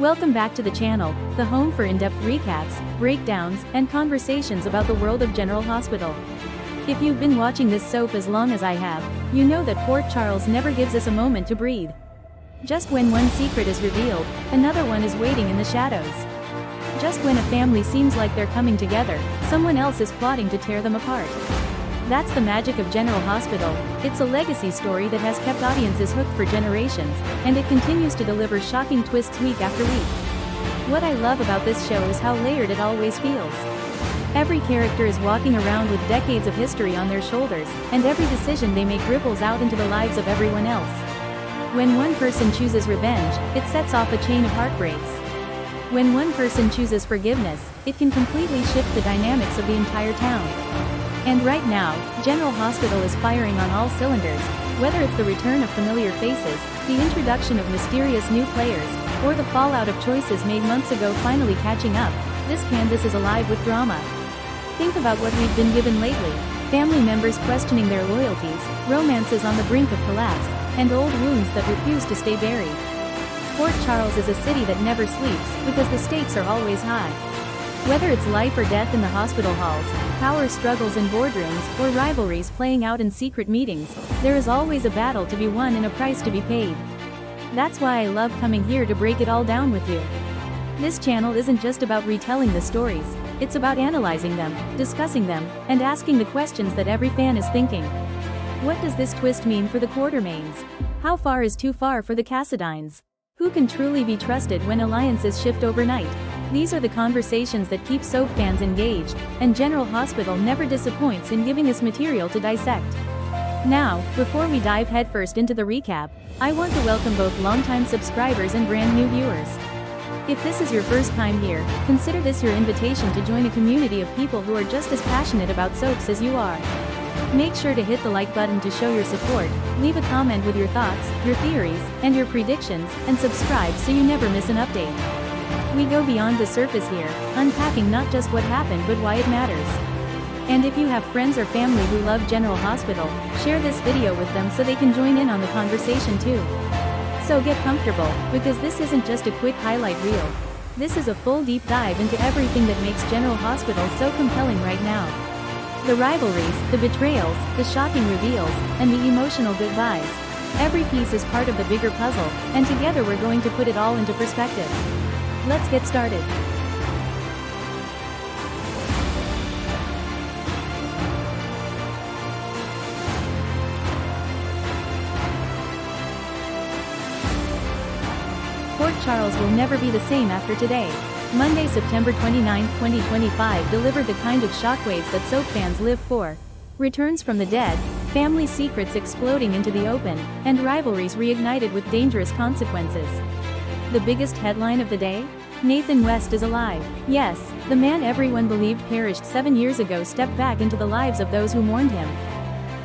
Welcome back to the channel, the home for in-depth recaps, breakdowns, and conversations about the world of General Hospital. If you've been watching this soap as long as I have, you know that Port Charles never gives us a moment to breathe. Just when one secret is revealed, another one is waiting in the shadows. Just when a family seems like they're coming together, someone else is plotting to tear them apart. That's the magic of General Hospital. It's a legacy story that has kept audiences hooked for generations, and it continues to deliver shocking twists week after week. What I love about this show is how layered it always feels. Every character is walking around with decades of history on their shoulders, and every decision they make ripples out into the lives of everyone else. When one person chooses revenge, it sets off a chain of heartbreaks. When one person chooses forgiveness, it can completely shift the dynamics of the entire town. And right now, General Hospital is firing on all cylinders, whether it's the return of familiar faces, the introduction of mysterious new players, or the fallout of choices made months ago finally catching up. This canvas is alive with drama. Think about what we've been given lately: family members questioning their loyalties, romances on the brink of collapse, and old wounds that refuse to stay buried. Port Charles is a city that never sleeps, because the stakes are always high. Whether it's life or death in the hospital halls, power struggles in boardrooms, or rivalries playing out in secret meetings, there is always a battle to be won and a price to be paid. That's why I love coming here to break it all down with you. This channel isn't just about retelling the stories, it's about analyzing them, discussing them, and asking the questions that every fan is thinking. What does this twist mean for the Quartermaines? How far is too far for the Cassadines? Who can truly be trusted when alliances shift overnight? These are the conversations that keep soap fans engaged, and General Hospital never disappoints in giving us material to dissect. Now, before we dive headfirst into the recap, I want to welcome both longtime subscribers and brand new viewers. If this is your first time here, consider this your invitation to join a community of people who are just as passionate about soaps as you are. Make sure to hit the like button to show your support, leave a comment with your thoughts, your theories, and your predictions, and subscribe so you never miss an update. We go beyond the surface here, unpacking not just what happened but why it matters. And if you have friends or family who love General Hospital, share this video with them so they can join in on the conversation too. So get comfortable, because this isn't just a quick highlight reel. This is a full deep dive into everything that makes General Hospital so compelling right now. The rivalries, the betrayals, the shocking reveals, and the emotional goodbyes. Every piece is part of the bigger puzzle, and together we're going to put it all into perspective. Let's get started. Port Charles will never be the same after today. Monday, September 29, 2025 delivered the kind of shockwaves that soap fans live for. Returns from the dead, family secrets exploding into the open, and rivalries reignited with dangerous consequences. The biggest headline of the day? Nathan West is alive. Yes, the man everyone believed perished 7 years ago stepped back into the lives of those who mourned him.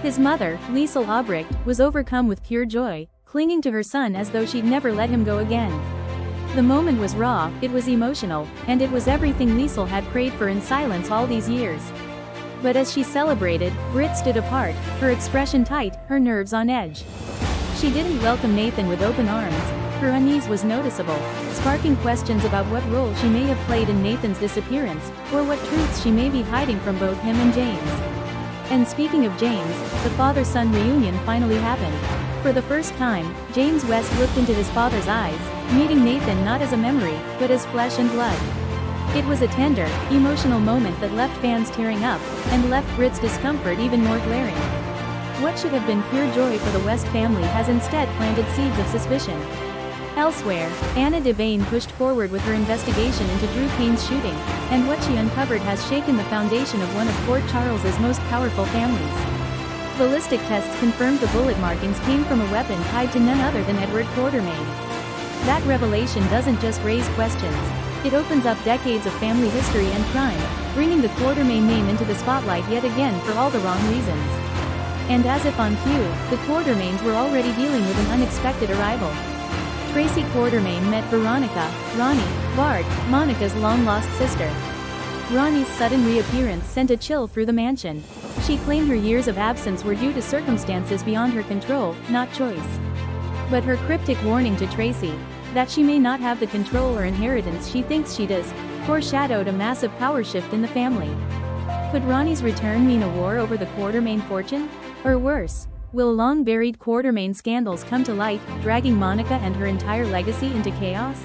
His mother, Liesl Albrecht, was overcome with pure joy, clinging to her son as though she'd never let him go again. The moment was raw, it was emotional, and it was everything Liesl had prayed for in silence all these years. But as she celebrated, Britt stood apart, her expression tight, her nerves on edge. She didn't welcome Nathan with open arms. Her unease was noticeable, sparking questions about what role she may have played in Nathan's disappearance, or what truths she may be hiding from both him and James. And speaking of James, the father-son reunion finally happened. For the first time, James West looked into his father's eyes, meeting Nathan not as a memory, but as flesh and blood. It was a tender, emotional moment that left fans tearing up, and left Britt's discomfort even more glaring. What should have been pure joy for the West family has instead planted seeds of suspicion. Elsewhere, Anna Devane pushed forward with her investigation into Drew Payne's shooting, and what she uncovered has shaken the foundation of one of Port Charles's most powerful families. Ballistic tests confirmed the bullet markings came from a weapon tied to none other than Edward Quartermaine. That revelation doesn't just raise questions. It opens up decades of family history and crime, bringing the Quartermaine name into the spotlight yet again for all the wrong reasons. And as if on cue, the Quartermaines were already dealing with an unexpected arrival. Tracy Quartermaine met Veronica, Ronnie, Bart, Monica's long-lost sister. Ronnie's sudden reappearance sent a chill through the mansion. She claimed her years of absence were due to circumstances beyond her control, not choice. But her cryptic warning to Tracy, That she may not have the control or inheritance she thinks she does, foreshadowed a massive power shift in the family. Could Ronnie's return mean a war over the Quartermaine fortune? Or worse, will long-buried Quartermaine scandals come to light, dragging Monica and her entire legacy into chaos?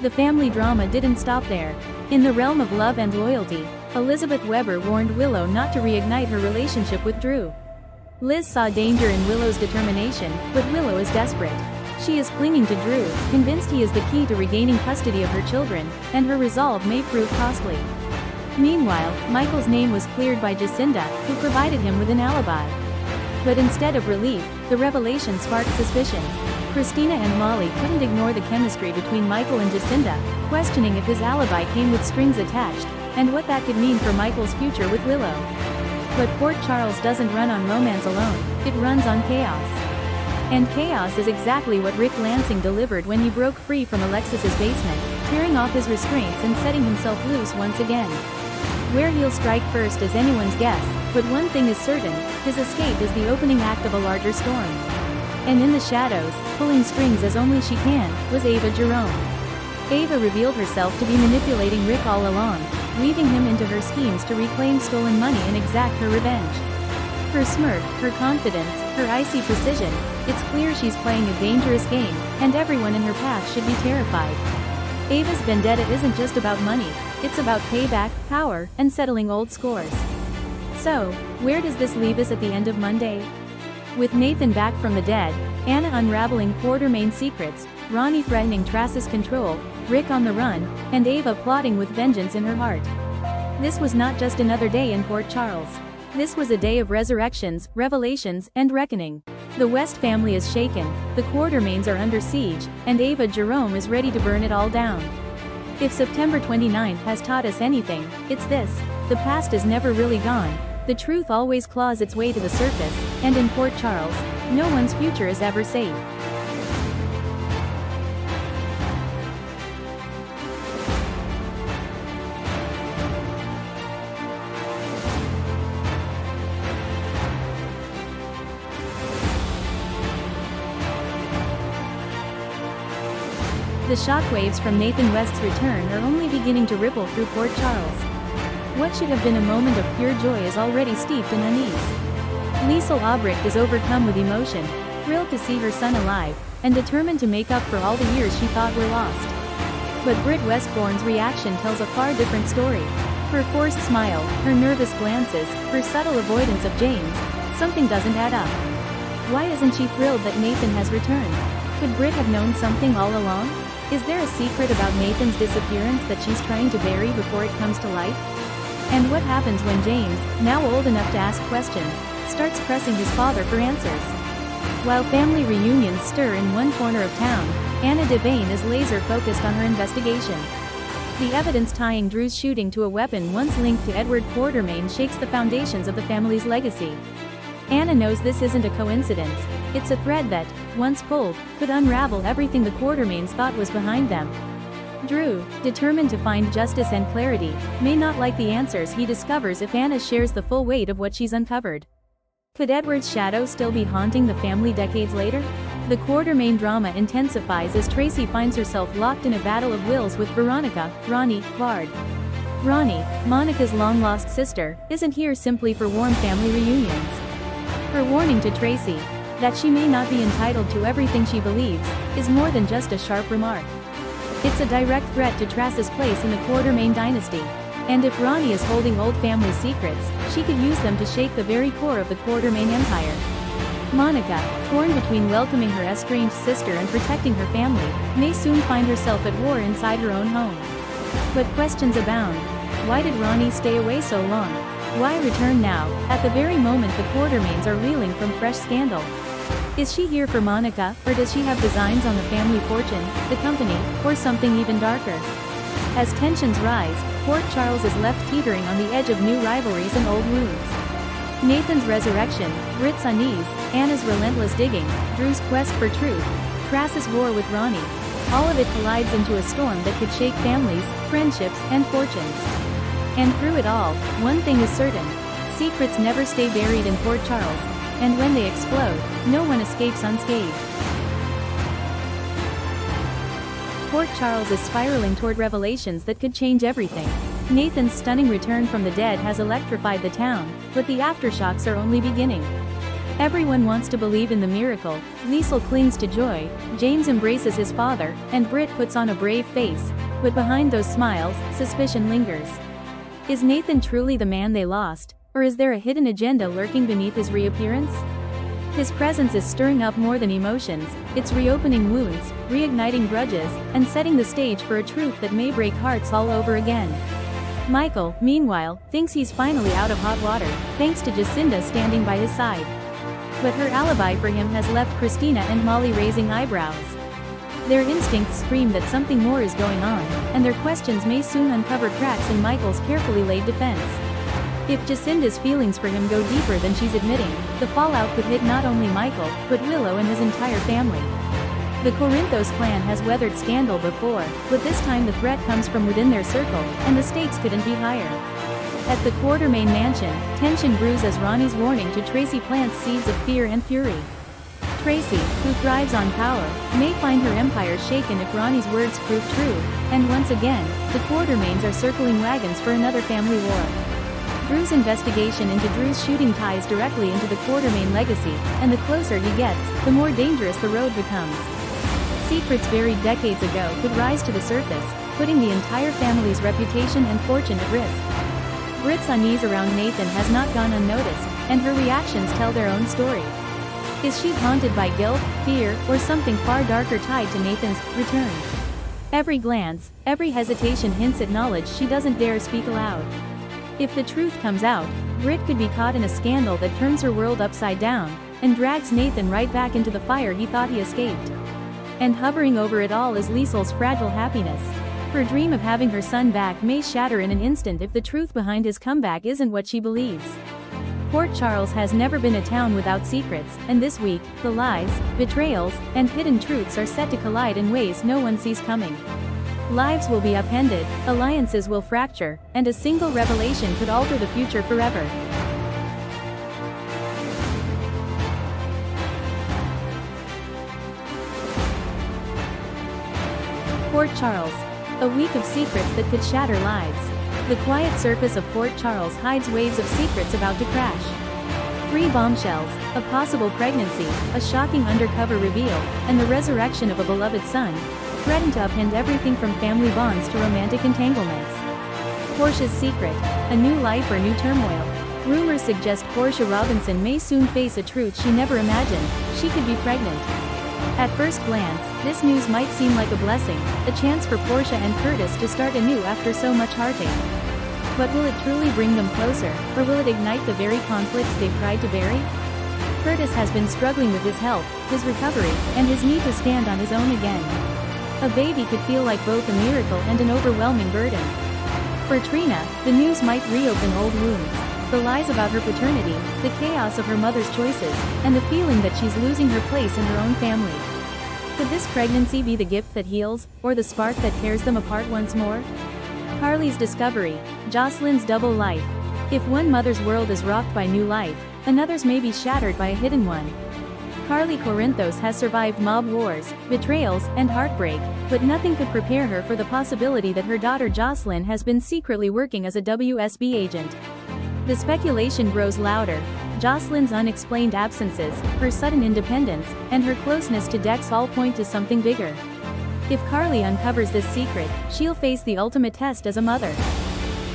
The family drama didn't stop there. In the realm of love and loyalty, Elizabeth Weber warned Willow not to reignite her relationship with Drew. Liz saw danger in Willow's determination, but Willow is desperate. She is clinging to Drew, convinced he is the key to regaining custody of her children, and her resolve may prove costly. Meanwhile, Michael's name was cleared by Jacinda, who provided him with an alibi. But instead of relief, the revelation sparked suspicion. Christina and Molly couldn't ignore the chemistry between Michael and Jacinda, questioning if his alibi came with strings attached, and what that could mean for Michael's future with Willow. But Port Charles doesn't run on romance alone, it runs on chaos. And chaos is exactly what Rick Lansing delivered when he broke free from Alexis's basement, tearing off his restraints and setting himself loose once again. Where he'll strike first is anyone's guess, but one thing is certain, his escape is the opening act of a larger storm. And in the shadows, pulling strings as only she can, was Ava Jerome. Ava revealed herself to be manipulating Rick all along, weaving him into her schemes to reclaim stolen money and exact her revenge. Her smirk, her confidence, her icy precision, it's clear she's playing a dangerous game, and everyone in her path should be terrified. Ava's vendetta isn't just about money, it's about payback, power, and settling old scores. So, where does this leave us at the end of Monday? With Nathan back from the dead, Anna unraveling Quartermaine secrets, Ronnie threatening Trace's control, Rick on the run, and Ava plotting with vengeance in her heart. This was not just another day in Port Charles. This was a day of resurrections, revelations, and reckoning. The West family is shaken, the Quartermaines are under siege, and Ava Jerome is ready to burn it all down. If September 29th has taught us anything, it's this: the past is never really gone, the truth always claws its way to the surface, and in Port Charles, no one's future is ever safe. The shockwaves from Nathan West's return are only beginning to ripple through Port Charles. What should have been a moment of pure joy is already steeped in unease. Liesl Albrecht is overcome with emotion, thrilled to see her son alive, and determined to make up for all the years she thought were lost. But Britt Westbourne's reaction tells a far different story. Her forced smile, her nervous glances, her subtle avoidance of James, something doesn't add up. Why isn't she thrilled that Nathan has returned? Could Britt have known something all along? Is there a secret about Nathan's disappearance that she's trying to bury before it comes to light? And what happens when James, now old enough to ask questions, starts pressing his father for answers? While family reunions stir in one corner of town, Anna Devane is laser-focused on her investigation. The evidence tying Drew's shooting to a weapon once linked to Edward Quartermaine shakes the foundations of the family's legacy. Anna knows this isn't a coincidence, it's a thread that, once pulled, could unravel everything the Quartermaines thought was behind them. Drew, determined to find justice and clarity, may not like the answers he discovers if Anna shares the full weight of what she's uncovered. Could Edward's shadow still be haunting the family decades later? The Quartermaine drama intensifies as Tracy finds herself locked in a battle of wills with Veronica, Ronnie, Bard. Ronnie, Monica's long-lost sister, isn't here simply for warm family reunions. Her warning to Tracy, that she may not be entitled to everything she believes, is more than just a sharp remark. It's a direct threat to Trace's place in the Quartermaine dynasty. And if Ronnie is holding old family secrets, she could use them to shake the very core of the Quartermaine empire. Monica, torn between welcoming her estranged sister and protecting her family, may soon find herself at war inside her own home. But questions abound. Why did Ronnie stay away so long? Why return now, at the very moment the Quartermaines are reeling from fresh scandal? Is she here for Monica, or does she have designs on the family fortune, the company, or something even darker? As tensions rise, Port Charles is left teetering on the edge of new rivalries and old wounds. Nathan's resurrection, Britt's unease, Anna's relentless digging, Drew's quest for truth, Trace's war with Ronnie. All of it collides into a storm that could shake families, friendships, and fortunes. And through it all, one thing is certain: secrets never stay buried in Port Charles, and when they explode, no one escapes unscathed. Port Charles is spiraling toward revelations that could change everything. Nathan's stunning return from the dead has electrified the town, but the aftershocks are only beginning. Everyone wants to believe in the miracle, Liesl clings to joy, James embraces his father, and Britt puts on a brave face, but behind those smiles, suspicion lingers. Is Nathan truly the man they lost, or is there a hidden agenda lurking beneath his reappearance? His presence is stirring up more than emotions, it's reopening wounds, reigniting grudges, and setting the stage for a truth that may break hearts all over again. Michael, meanwhile, thinks he's finally out of hot water, thanks to Jacinda standing by his side. But her alibi for him has left Christina and Molly raising eyebrows. Their instincts scream that something more is going on, and their questions may soon uncover cracks in Michael's carefully laid defense. If Jacinda's feelings for him go deeper than she's admitting, the fallout could hit not only Michael, but Willow and his entire family. The Corinthos clan has weathered scandal before, but this time the threat comes from within their circle, and the stakes couldn't be higher. At the Quartermain mansion, tension brews as Ronnie's warning to Tracy plants seeds of fear and fury. Tracy, who thrives on power, may find her empire shaken if Ronnie's words prove true, and once again, the Quartermains are circling wagons for another family war. Drew's investigation into Drew's shooting ties directly into the Quartermain legacy, and the closer he gets, the more dangerous the road becomes. Secrets buried decades ago could rise to the surface, putting the entire family's reputation and fortune at risk. Britt's unease around Nathan has not gone unnoticed, and her reactions tell their own story. Is she haunted by guilt, fear, or something far darker tied to Nathan's return? Every glance, every hesitation hints at knowledge she doesn't dare speak aloud. If the truth comes out, Britt could be caught in a scandal that turns her world upside down, and drags Nathan right back into the fire he thought he escaped. And hovering over it all is Liesl's fragile happiness. Her dream of having her son back may shatter in an instant if the truth behind his comeback isn't what she believes. Port Charles has never been a town without secrets, and this week, the lies, betrayals, and hidden truths are set to collide in ways no one sees coming. Lives will be upended, alliances will fracture, and a single revelation could alter the future forever. Port Charles. A week of secrets that could shatter lives. The quiet surface of Port Charles hides waves of secrets about to crash. 3 bombshells, a possible pregnancy, a shocking undercover reveal, and the resurrection of a beloved son, threaten to upend everything from family bonds to romantic entanglements. Portia's secret, a new life or new turmoil. Rumors suggest Portia Robinson may soon face a truth she never imagined: she could be pregnant. At first glance, this news might seem like a blessing, a chance for Portia and Curtis to start anew after so much heartache. But will it truly bring them closer, or will it ignite the very conflicts they've tried to bury? Curtis has been struggling with his health, his recovery, and his need to stand on his own again. A baby could feel like both a miracle and an overwhelming burden. For Trina, the news might reopen old wounds. The lies about her paternity, the chaos of her mother's choices, and the feeling that she's losing her place in her own family. Could this pregnancy be the gift that heals, or the spark that tears them apart once more? Carly's discovery, Jocelyn's double life. If one mother's world is rocked by new life, another's may be shattered by a hidden one. Carly Corinthos has survived mob wars, betrayals, and heartbreak, but nothing could prepare her for the possibility that her daughter Jocelyn has been secretly working as a WSB agent. The speculation grows louder. Jocelyn's unexplained absences, her sudden independence, and her closeness to Dex all point to something bigger. If Carly uncovers this secret, she'll face the ultimate test as a mother.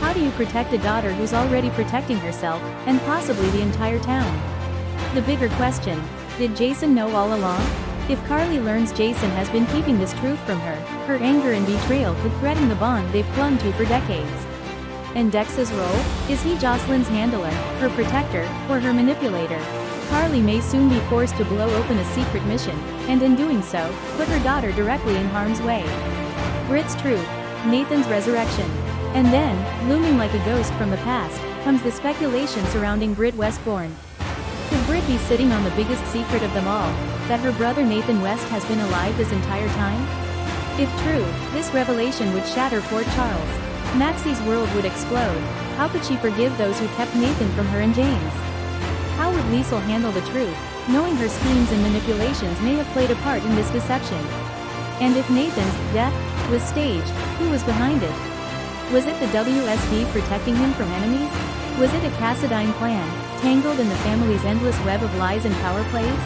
How do you protect a daughter who's already protecting herself, and possibly the entire town? The bigger question: did Jason know all along? If Carly learns Jason has been keeping this truth from her, her anger and betrayal could threaten the bond they've clung to for decades. And Dex's role? Is he Jocelyn's handler, her protector, or her manipulator? Carly may soon be forced to blow open a secret mission, and in doing so, put her daughter directly in harm's way. Britt's truth, Nathan's resurrection. And then, looming like a ghost from the past, comes the speculation surrounding Britt Westbourne. Could Britt be sitting on the biggest secret of them all, that her brother Nathan West has been alive this entire time? If true, this revelation would shatter Port Charles. Maxie's world would explode. How could she forgive those who kept Nathan from her and James? How would Liesl handle the truth, knowing her schemes and manipulations may have played a part in this deception? And if Nathan's death was staged, who was behind it? Was it the WSB protecting him from enemies? Was it a Cassadine plan, tangled in the family's endless web of lies and power plays?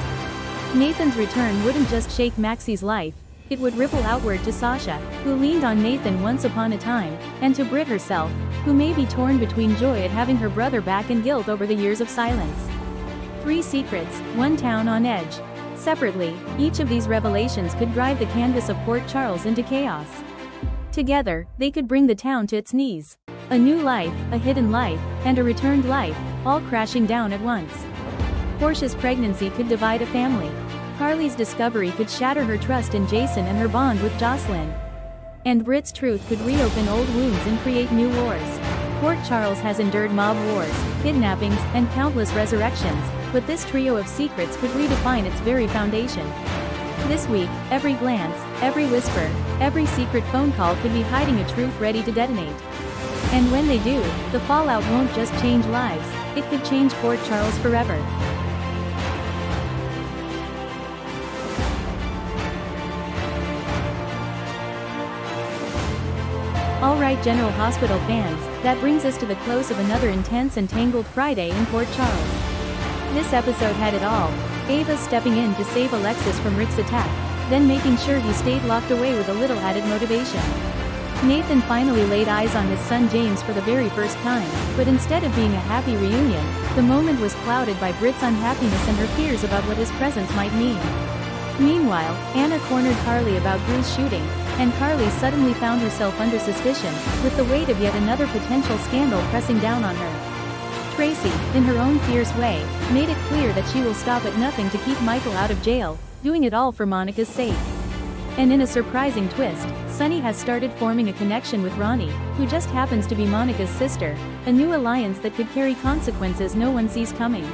Nathan's return wouldn't just shake Maxie's life, it would ripple outward to Sasha, who leaned on Nathan once upon a time, and to Britt herself, who may be torn between joy at having her brother back and guilt over the years of silence. 3 secrets, 1 town on edge. Separately, each of these revelations could drive the canvas of Port Charles into chaos. Together, they could bring the town to its knees. A new life, a hidden life, and a returned life, all crashing down at once. Portia's pregnancy could divide a family. Carly's discovery could shatter her trust in Jason and her bond with Jocelyn. And Britt's truth could reopen old wounds and create new wars. Port Charles has endured mob wars, kidnappings, and countless resurrections, but this trio of secrets could redefine its very foundation. This week, every glance, every whisper, every secret phone call could be hiding a truth ready to detonate. And when they do, the fallout won't just change lives, it could change Port Charles forever. Alright General Hospital fans, that brings us to the close of another intense and tangled Friday in Port Charles. This episode had it all. Ava stepping in to save Alexis from Rick's attack, then making sure he stayed locked away with a little added motivation. Nathan finally laid eyes on his son James for the very first time, but instead of being a happy reunion, the moment was clouded by Britt's unhappiness and her fears about what his presence might mean. Meanwhile, Anna cornered Carly about Drew's shooting, and Carly suddenly found herself under suspicion, with the weight of yet another potential scandal pressing down on her. Tracy, in her own fierce way, made it clear that she will stop at nothing to keep Michael out of jail, doing it all for Monica's sake. And in a surprising twist, Sunny has started forming a connection with Ronnie, who just happens to be Monica's sister, a new alliance that could carry consequences no one sees coming.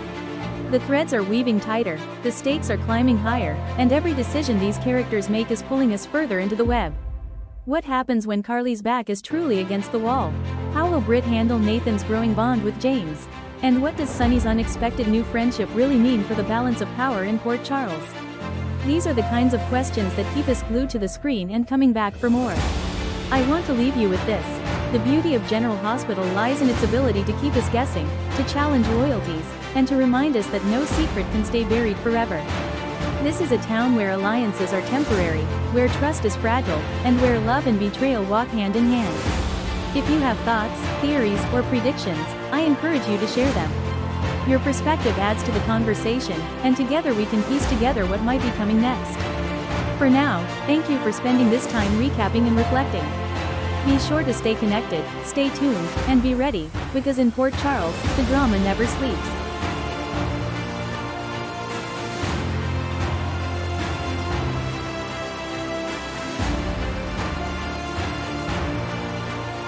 The threads are weaving tighter, the stakes are climbing higher, and every decision these characters make is pulling us further into the web. What happens when Carly's back is truly against the wall? How will Britt handle Nathan's growing bond with James? And what does Sunny's unexpected new friendship really mean for the balance of power in Port Charles? These are the kinds of questions that keep us glued to the screen and coming back for more. I want to leave you with this. The beauty of General Hospital lies in its ability to keep us guessing, to challenge loyalties, and to remind us that no secret can stay buried forever. This is a town where alliances are temporary, where trust is fragile, and where love and betrayal walk hand in hand. If you have thoughts, theories, or predictions, I encourage you to share them. Your perspective adds to the conversation, and together we can piece together what might be coming next. For now, thank you for spending this time recapping and reflecting. Be sure to stay connected, stay tuned, and be ready, because in Port Charles, the drama never sleeps.